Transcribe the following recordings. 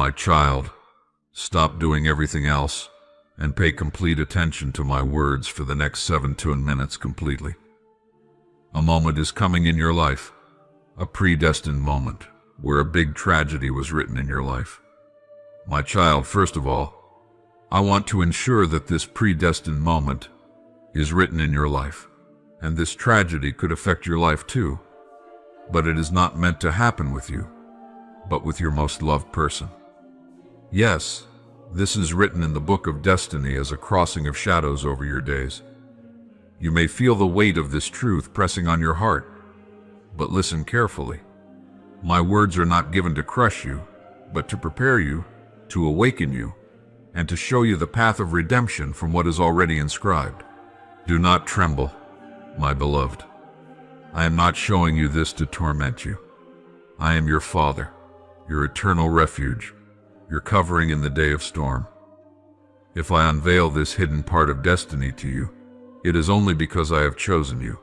My child, stop doing everything else and pay complete attention to my words for the next 7 minutes completely. A moment is coming in your life, a predestined moment where a big tragedy was written in your life. My child, first of all, I want to ensure that this predestined moment is written in your life, and this tragedy could affect your life too, but it is not meant to happen with you, but with your most loved person. Yes, this is written in the book of destiny as a crossing of shadows over your days. You may feel the weight of this truth pressing on your heart, but listen carefully. My words are not given to crush you, but to prepare you, to awaken you, and to show you the path of redemption from what is already inscribed. Do not tremble, my beloved. I am not showing you this to torment you. I am your Father, your eternal refuge, your covering in the day of storm. If I unveil this hidden part of destiny to you, it is only because I have chosen you,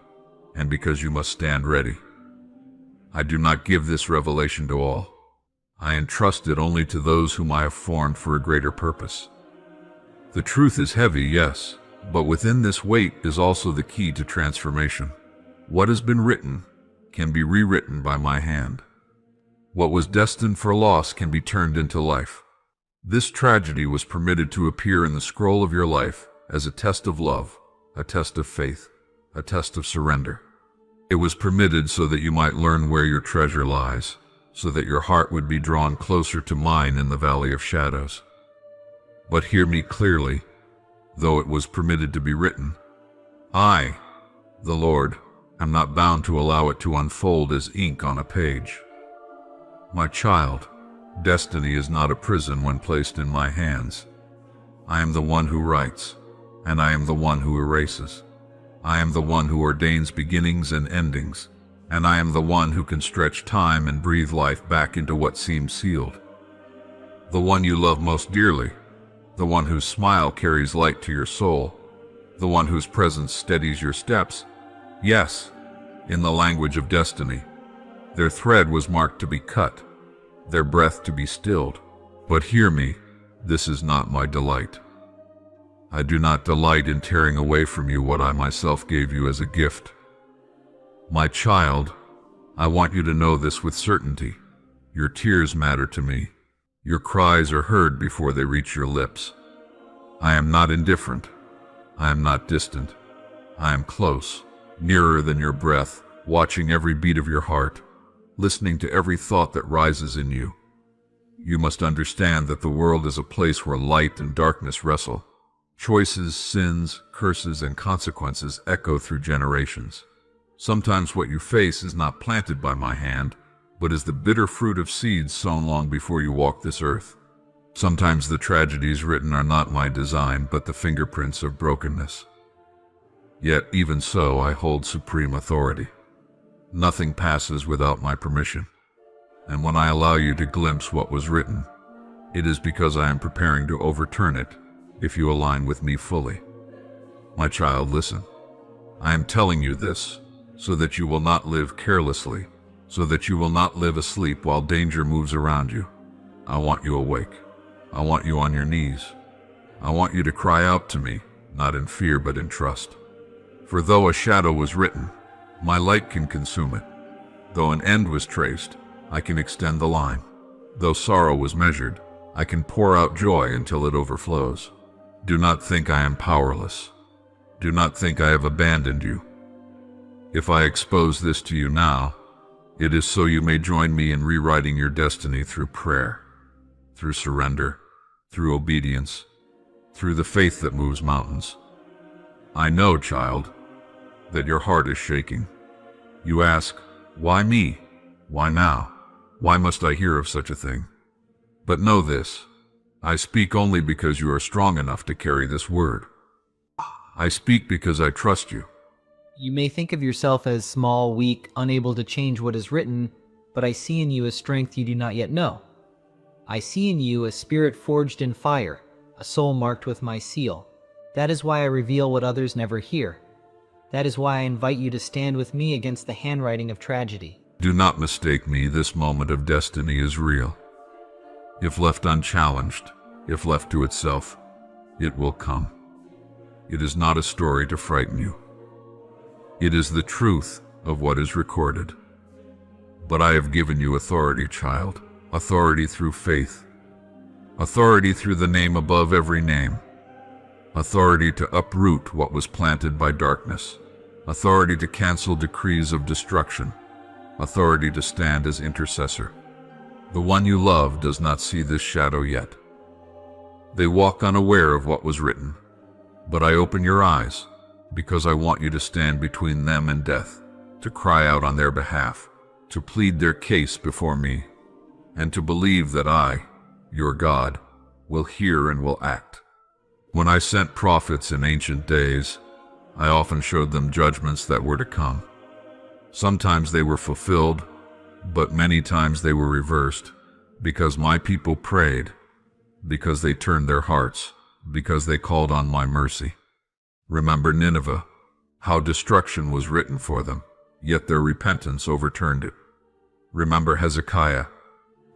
and because you must stand ready. I do not give this revelation to all. I entrust it only to those whom I have formed for a greater purpose. The truth is heavy, yes, but within this weight is also the key to transformation. What has been written can be rewritten by my hand. What was destined for loss can be turned into life. This tragedy was permitted to appear in the scroll of your life as a test of love, a test of faith, a test of surrender. It was permitted so that you might learn where your treasure lies, so that your heart would be drawn closer to mine in the valley of shadows. But hear me clearly, though it was permitted to be written, I, the Lord, am not bound to allow it to unfold as ink on a page. My child, destiny is not a prison when placed in my hands. I am the one who writes, and I am the one who erases. I am the one who ordains beginnings and endings, and I am the one who can stretch time and breathe life back into what seems sealed. The one you love most dearly, the one whose smile carries light to your soul, the one whose presence steadies your steps. Yes, in the language of destiny, their thread was marked to be cut, their breath to be stilled. But hear me, this is not my delight. I do not delight in tearing away from you what I myself gave you as a gift. My child, I want you to know this with certainty. Your tears matter to me. Your cries are heard before they reach your lips. I am not indifferent. I am not distant. I am close, nearer than your breath, watching every beat of your heart, listening to every thought that rises in you. You must understand that the world is a place where light and darkness wrestle. Choices, sins, curses, and consequences echo through generations. Sometimes what you face is not planted by my hand, but is the bitter fruit of seeds sown long before you walk this earth. Sometimes the tragedies written are not my design, but the fingerprints of brokenness. Yet even so, I hold supreme authority. Nothing passes without my permission. And when I allow you to glimpse what was written, it is because I am preparing to overturn it if you align with me fully. My child, listen. I am telling you this so that you will not live carelessly, so that you will not live asleep while danger moves around you. I want you awake. I want you on your knees. I want you to cry out to me, not in fear but in trust. For though a shadow was written, my light can consume it. Though an end was traced, I can extend the line. Though sorrow was measured, I can pour out joy until it overflows. Do not think I am powerless. Do not think I have abandoned you. If I expose this to you now, it is so you may join me in rewriting your destiny through prayer, through surrender, through obedience, through the faith that moves mountains. I know, child, that your heart is shaking. You ask, why me? Why now? Why must I hear of such a thing? But know this, I speak only because you are strong enough to carry this word. I speak because I trust you. You may think of yourself as small, weak, unable to change what is written, but I see in you a strength you do not yet know. I see in you a spirit forged in fire, a soul marked with my seal. That is why I reveal what others never hear. That is why I invite you to stand with me against the handwriting of tragedy. Do not mistake me, this moment of destiny is real. If left unchallenged, if left to itself, it will come. It is not a story to frighten you. It is the truth of what is recorded. But I have given you authority, child, authority through faith, authority through the name above every name, authority to uproot what was planted by darkness, authority to cancel decrees of destruction, authority to stand as intercessor. The one you love does not see this shadow yet. They walk unaware of what was written, but I open your eyes because I want you to stand between them and death, to cry out on their behalf, to plead their case before me, and to believe that I, your God, will hear and will act. When I sent prophets in ancient days, I often showed them judgments that were to come. Sometimes they were fulfilled, but many times they were reversed, because my people prayed, because they turned their hearts, because they called on my mercy. Remember Nineveh, how destruction was written for them, yet their repentance overturned it. Remember Hezekiah,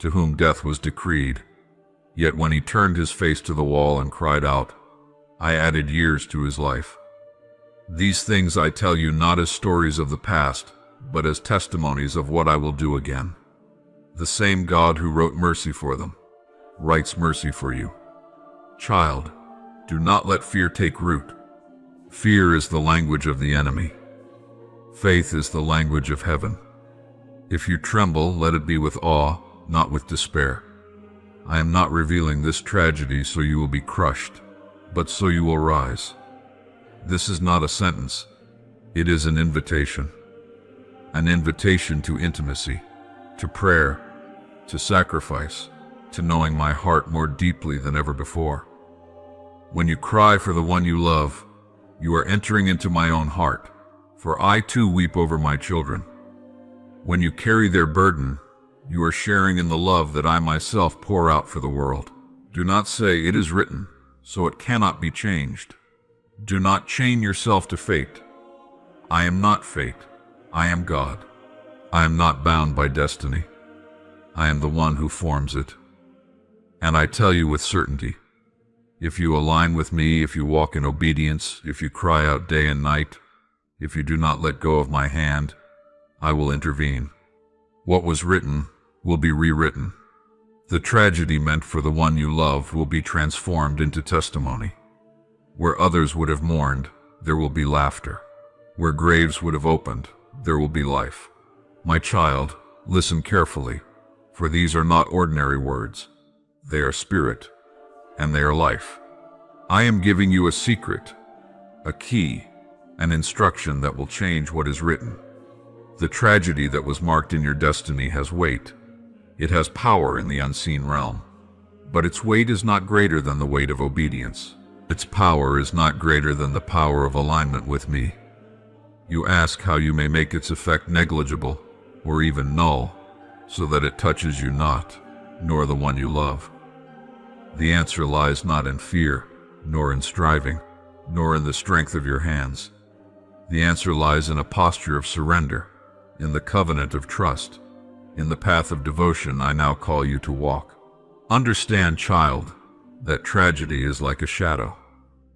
to whom death was decreed, yet when he turned his face to the wall and cried out, I added years to his life. These things I tell you not as stories of the past, but as testimonies of what I will do again. The same God who wrote mercy for them, writes mercy for you. Child, do not let fear take root. Fear is the language of the enemy. Faith is the language of heaven. If you tremble, let it be with awe, not with despair. I am not revealing this tragedy so you will be crushed, but so you will rise. This is not a sentence. It is an invitation to intimacy, to prayer, to sacrifice, to knowing my heart more deeply than ever before. When you cry for the one you love, you are entering into my own heart, for I too weep over my children. When you carry their burden, you are sharing in the love that I myself pour out for the world. Do not say, it is written, so it cannot be changed. Do not chain yourself to fate. I am not fate. I am God. I am not bound by destiny. I am the one who forms it. And I tell you with certainty, if you align with me, if you walk in obedience, if you cry out day and night, if you do not let go of my hand, I will intervene. What was written will be rewritten. The tragedy meant for the one you love will be transformed into testimony. Where others would have mourned, there will be laughter. Where graves would have opened, there will be life. My child, listen carefully, for these are not ordinary words. They are spirit, and they are life. I am giving you a secret, a key, an instruction that will change what is written. The tragedy that was marked in your destiny has weight. It has power in the unseen realm. But its weight is not greater than the weight of obedience. Its power is not greater than the power of alignment with me. You ask how you may make its effect negligible, or even null, so that it touches you not, nor the one you love. The answer lies not in fear, nor in striving, nor in the strength of your hands. The answer lies in a posture of surrender, in the covenant of trust, in the path of devotion I now call you to walk. Understand, child, that tragedy is like a shadow.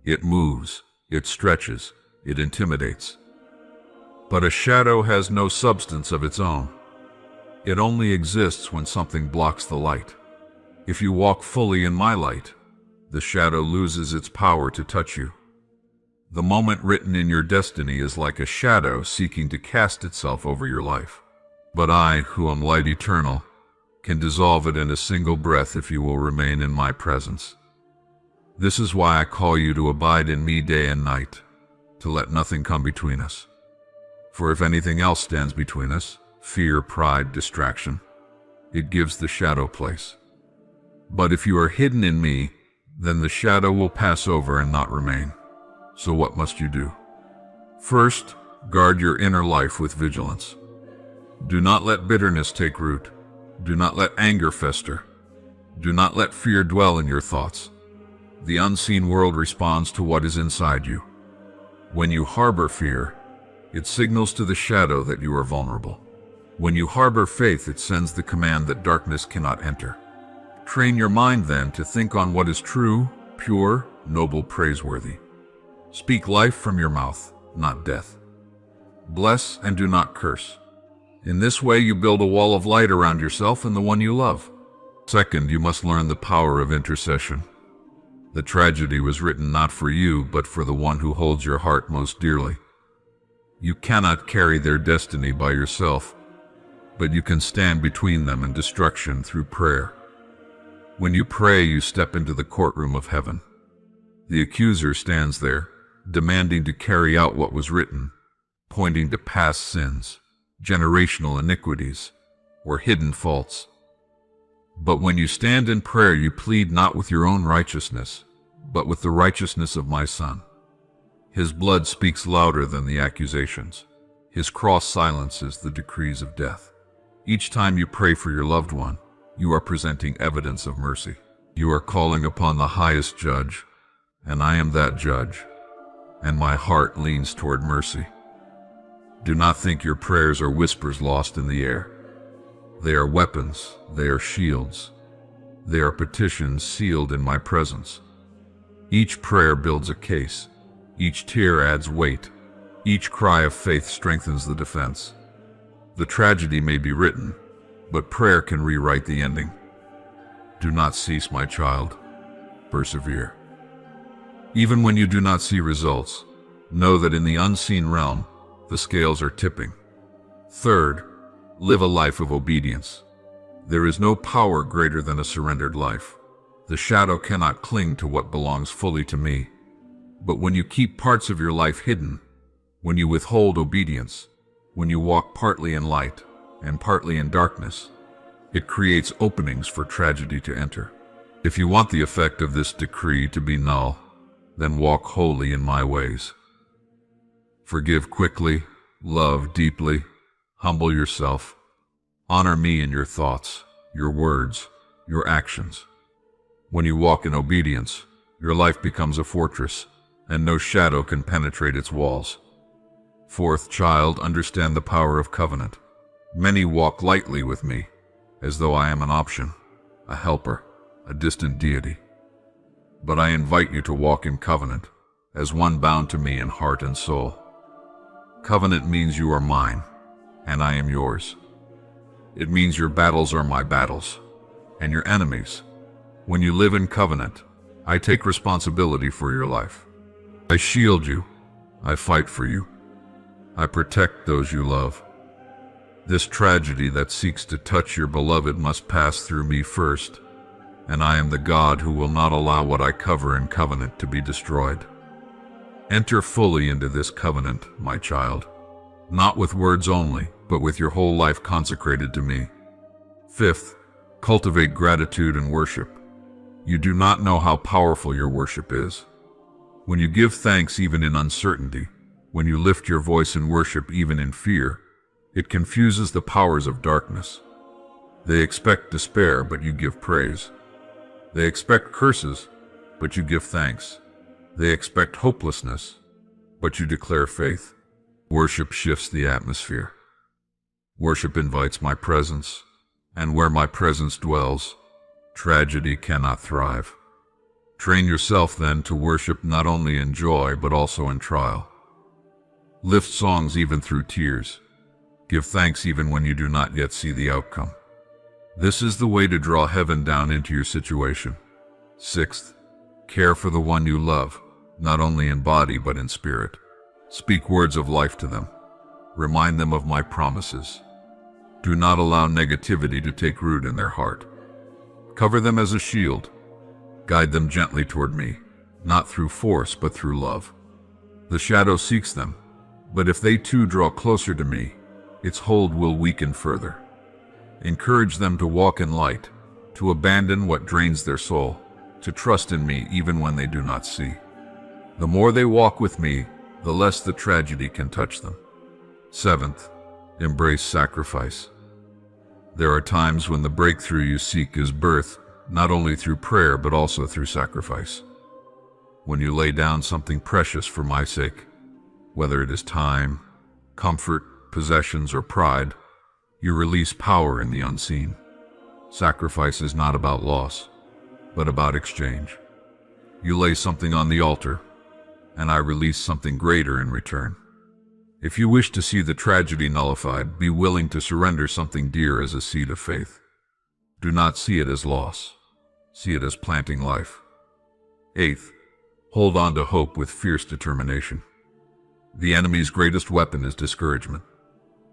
It moves, it stretches, it intimidates. But a shadow has no substance of its own. It only exists when something blocks the light. If you walk fully in my light, the shadow loses its power to touch you. The moment written in your destiny is like a shadow seeking to cast itself over your life. But I, who am light eternal, can dissolve it in a single breath if you will remain in my presence. This is why I call you to abide in me day and night, to let nothing come between us. For if anything else stands between us, fear, pride, distraction, it gives the shadow place. But if you are hidden in me, then the shadow will pass over and not remain. So what must you do? First, guard your inner life with vigilance. Do not let bitterness take root. Do not let anger fester. Do not let fear dwell in your thoughts. The unseen world responds to what is inside you. When you harbor fear, it signals to the shadow that you are vulnerable. When you harbor faith, it sends the command that darkness cannot enter. Train your mind then to think on what is true, pure, noble, praiseworthy. Speak life from your mouth, not death. Bless and do not curse. In this way you build a wall of light around yourself and the one you love. Second, you must learn the power of intercession. The tragedy was written not for you, but for the one who holds your heart most dearly. You cannot carry their destiny by yourself, but you can stand between them and destruction through prayer. When you pray, you step into the courtroom of heaven. The accuser stands there, demanding to carry out what was written, pointing to past sins, generational iniquities, or hidden faults. But when you stand in prayer, you plead not with your own righteousness, but with the righteousness of my Son. His blood speaks louder than the accusations. His cross silences the decrees of death. Each time you pray for your loved one, you are presenting evidence of mercy. You are calling upon the highest judge, and I am that judge, and my heart leans toward mercy. Do not think your prayers are whispers lost in the air. They are weapons, they are shields. They are petitions sealed in my presence. Each prayer builds a case. Each tear adds weight. Each cry of faith strengthens the defense. The tragedy may be written, but prayer can rewrite the ending. Do not cease, my child. Persevere. Even when you do not see results, know that in the unseen realm, the scales are tipping. Third, live a life of obedience. There is no power greater than a surrendered life. The shadow cannot cling to what belongs fully to me. But when you keep parts of your life hidden, when you withhold obedience, when you walk partly in light and partly in darkness, it creates openings for tragedy to enter. If you want the effect of this decree to be null, then walk wholly in my ways. Forgive quickly, love deeply, humble yourself. Honor me in your thoughts, your words, your actions. When you walk in obedience, your life becomes a fortress, and no shadow can penetrate its walls. Fourth, child, understand the power of covenant. Many walk lightly with me, as though I am an option, a helper, a distant deity. But I invite you to walk in covenant, as one bound to me in heart and soul. Covenant means you are mine, and I am yours. It means your battles are my battles, and your enemies. When you live in covenant, I take responsibility for your life. I shield you. I fight for you. I protect those you love. This tragedy that seeks to touch your beloved must pass through me first, and I am the God who will not allow what I cover in covenant to be destroyed. Enter fully into this covenant, my child, not with words only, but with your whole life consecrated to me. Fifth, cultivate gratitude and worship. You do not know how powerful your worship is. When you give thanks even in uncertainty, when you lift your voice in worship even in fear, it confuses the powers of darkness. They expect despair, but you give praise. They expect curses, but you give thanks. They expect hopelessness, but you declare faith. Worship shifts the atmosphere. Worship invites my presence, and where my presence dwells, tragedy cannot thrive. Train yourself then to worship not only in joy, but also in trial. Lift songs even through tears. Give thanks even when you do not yet see the outcome. This is the way to draw heaven down into your situation. Sixth, care for the one you love, not only in body but in spirit. Speak words of life to them. Remind them of my promises. Do not allow negativity to take root in their heart. Cover them as a shield. Guide them gently toward me, not through force but through love. The shadow seeks them, but if they too draw closer to me, its hold will weaken further. Encourage them to walk in light, to abandon what drains their soul, to trust in me even when they do not see. The more they walk with me, the less the tragedy can touch them. Seventh, embrace sacrifice. There are times when the breakthrough you seek is birthed, not only through prayer but also through sacrifice. When you lay down something precious for my sake, whether it is time, comfort, possessions, or pride, you release power in the unseen. Sacrifice is not about loss, but about exchange. You lay something on the altar, and I release something greater in return. If you wish to see the tragedy nullified, be willing to surrender something dear as a seed of faith. Do not see it as loss. See it as planting life. Eighth, hold on to hope with fierce determination. The enemy's greatest weapon is discouragement.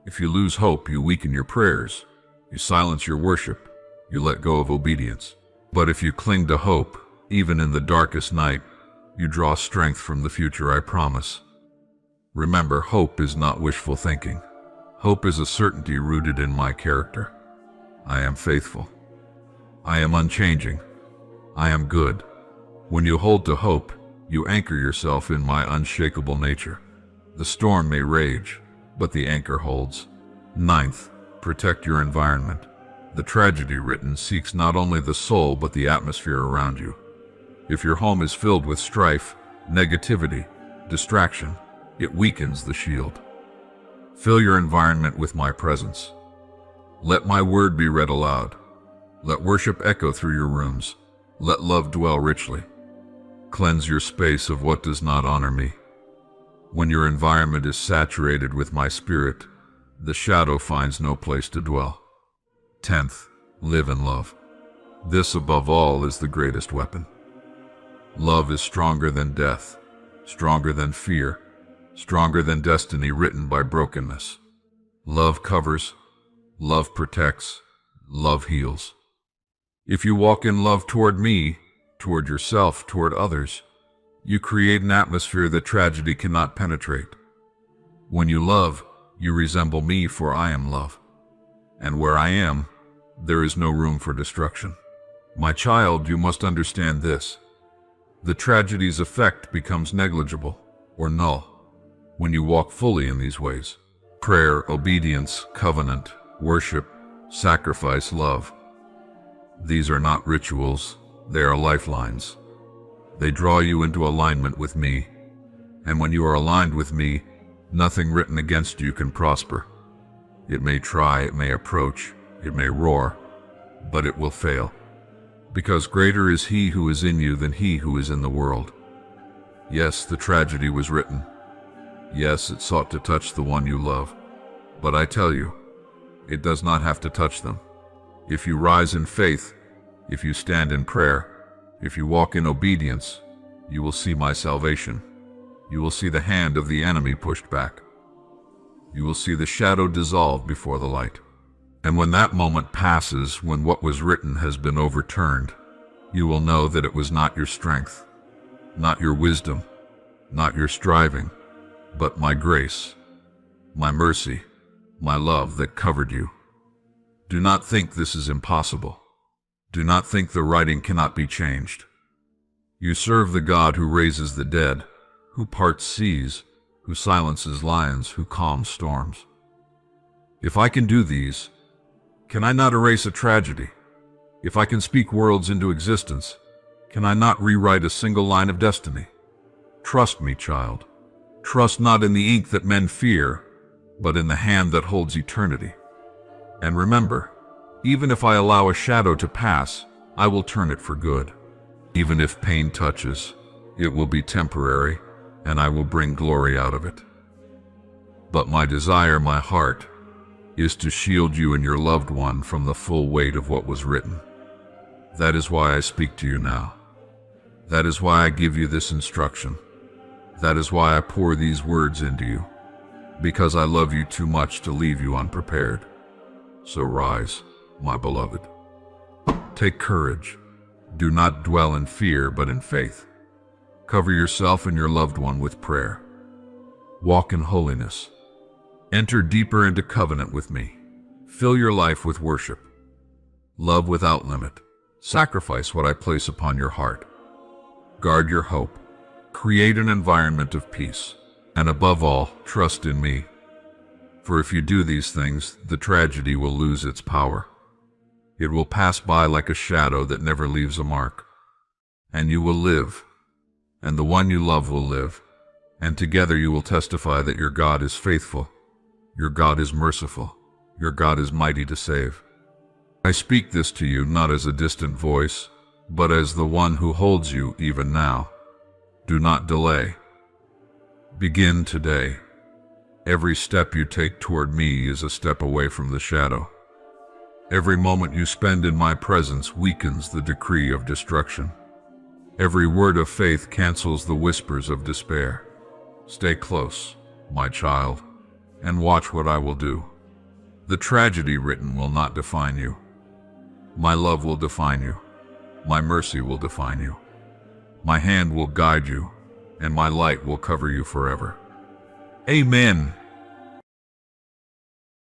If you lose hope, you weaken your prayers, you silence your worship, you let go of obedience. But if you cling to hope, even in the darkest night, you draw strength from the future, I promise. Remember, hope is not wishful thinking. Hope is a certainty rooted in my character. I am faithful. I am unchanging. I am good. When you hold to hope, you anchor yourself in my unshakable nature. The storm may rage, but the anchor holds. Ninth, protect your environment. The tragedy written seeks not only the soul but the atmosphere around you. If your home is filled with strife, negativity, distraction, it weakens the shield. Fill your environment with my presence. Let my word be read aloud. Let worship echo through your rooms. Let love dwell richly. Cleanse your space of what does not honor me. When your environment is saturated with my spirit, the shadow finds no place to dwell. 10th, live in love. This above all is the greatest weapon. Love is stronger than death, stronger than fear, stronger than destiny written by brokenness. Love covers, love protects, love heals. If you walk in love toward me, toward yourself, toward others, you create an atmosphere that tragedy cannot penetrate. When you love, you resemble me, for I am love. And where I am, there is no room for destruction. My child, you must understand this. The tragedy's effect becomes negligible or null when you walk fully in these ways. Prayer, obedience, covenant, worship, sacrifice, love. These are not rituals, they are lifelines. They draw you into alignment with me, and when you are aligned with me, nothing written against you can prosper. It may try, it may approach, it may roar, but it will fail. Because greater is he who is in you than he who is in the world. Yes, the tragedy was written. Yes, it sought to touch the one you love. But I tell you, it does not have to touch them. If you rise in faith, if you stand in prayer, if you walk in obedience, you will see my salvation. You will see the hand of the enemy pushed back. You will see the shadow dissolve before the light. And when that moment passes, when what was written has been overturned, you will know that it was not your strength, not your wisdom, not your striving, but my grace, my mercy, my love that covered you. Do not think this is impossible. Do not think the writing cannot be changed. You serve the God who raises the dead, who parts seas, who silences lions, who calms storms. If I can do these, can I not erase a tragedy? If I can speak worlds into existence, can I not rewrite a single line of destiny? Trust me, child. Trust not in the ink that men fear, but in the hand that holds eternity. And remember, even if I allow a shadow to pass, I will turn it for good. Even if pain touches, it will be temporary, and I will bring glory out of it. But my desire, my heart, is to shield you and your loved one from the full weight of what was written. That is why I speak to you now. That is why I give you this instruction. That is why I pour these words into you, because I love you too much to leave you unprepared. So rise, my beloved. Take courage. Do not dwell in fear, but in faith. Cover yourself and your loved one with prayer. Walk in holiness. Enter deeper into covenant with me. Fill your life with worship. Love without limit. Sacrifice what I place upon your heart. Guard your hope. Create an environment of peace. And above all, trust in me. For if you do these things, the tragedy will lose its power. It will pass by like a shadow that never leaves a mark. And you will live, and the one you love will live, and together you will testify that your God is faithful, your God is merciful, your God is mighty to save. I speak this to you not as a distant voice, but as the one who holds you even now. Do not delay. Begin today. Every step you take toward me is a step away from the shadow. Every moment you spend in my presence weakens the decree of destruction. Every word of faith cancels the whispers of despair. Stay close, my child, and watch what I will do. The tragedy written will not define you. My love will define you. My mercy will define you. My hand will guide you, and my light will cover you forever. Amen.